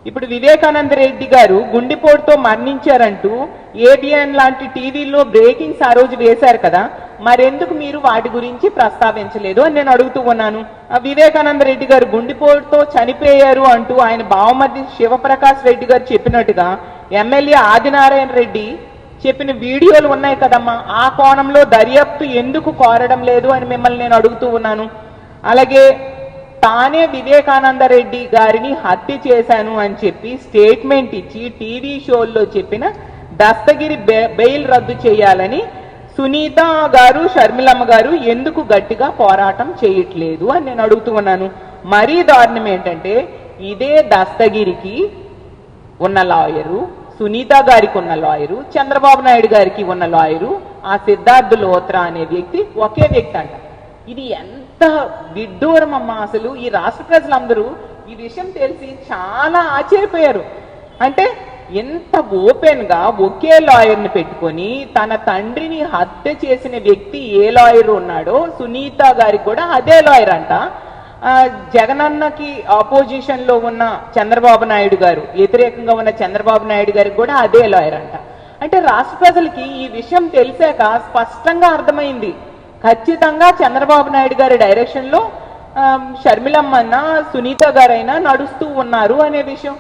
ఇప్పుడు వివేకానంద రెడ్డి గారు గుండెపోటుతో మరణించారంటూ ఏబిఎన్ లాంటి టీవీల్లో బ్రేకింగ్స్ ఆ రోజు వేశారు కదా, మరెందుకు మీరు వాటి గురించి ప్రస్తావించలేదు అని నేను అడుగుతూ ఉన్నాను. వివేకానంద రెడ్డి గారు గుండెపోటుతో చనిపోయారు అంటూ ఆయన బావమర్ది శివప్రకాష్ రెడ్డి గారు చెప్పినట్టుగా ఎమ్మెల్యే ఆదినారాయణ రెడ్డి చెప్పిన వీడియోలు ఉన్నాయి కదమ్మా, ఆ కోణంలో దర్యాప్తు ఎందుకు కోరడం లేదు అని మిమ్మల్ని నేను అడుగుతూ ఉన్నాను. అలాగే తానే వివేకానంద రెడ్డి గారిని హత్య చేశాను అని చెప్పి స్టేట్మెంట్ ఇచ్చి టీవీ షోల్లో చెప్పిన దస్తగిరి బెయిల్ రద్దు చేయాలని సునీత గారు షర్మిలమ్మ గారు ఎందుకు గట్టిగా పోరాటం చేయట్లేదు అని నేను అడుగుతూ ఉన్నాను. మరీ దారుణం ఏంటంటే ఇదే దస్తగిరికి ఉన్న లాయరు, సునీత గారికి ఉన్న లాయరు, చంద్రబాబు నాయుడు గారికి ఉన్న లాయరు, ఆ సిద్ధార్థ్ లోత్రా అనే వ్యక్తి ఒకే వ్యక్తి అంట. ఇది ఎంత విడ్డూరం అమ్మా. అసలు ఈ రాష్ట్ర ప్రజలందరూ ఈ విషయం తెలిసి చాలా ఆశ్చర్యపోయారు. అంటే ఎంత ఓపెన్ గా ఒకే లాయర్ని పెట్టుకొని తన తండ్రిని హత్య చేసిన వ్యక్తి ఏ లాయర్ ఉన్నాడో సునీత గారికి కూడా అదే లాయర్ అంట. జగనన్నకి ఆపోజిషన్ లో ఉన్న చంద్రబాబు నాయుడు గారు, వ్యతిరేకంగా ఉన్న చంద్రబాబు నాయుడు గారికి కూడా అదే లాయర్ అంట. అంటే రాష్ట్ర ప్రజలకి ఈ విషయం తెలిసాక స్పష్టంగా అర్థమైంది, ఖచ్చితంగా చంద్రబాబు నాయుడు గారి డైరెక్షన్ లో షర్మిలమ్మన్న సునీత గారైనా నడుస్తూ ఉన్నారు అనే విషయం.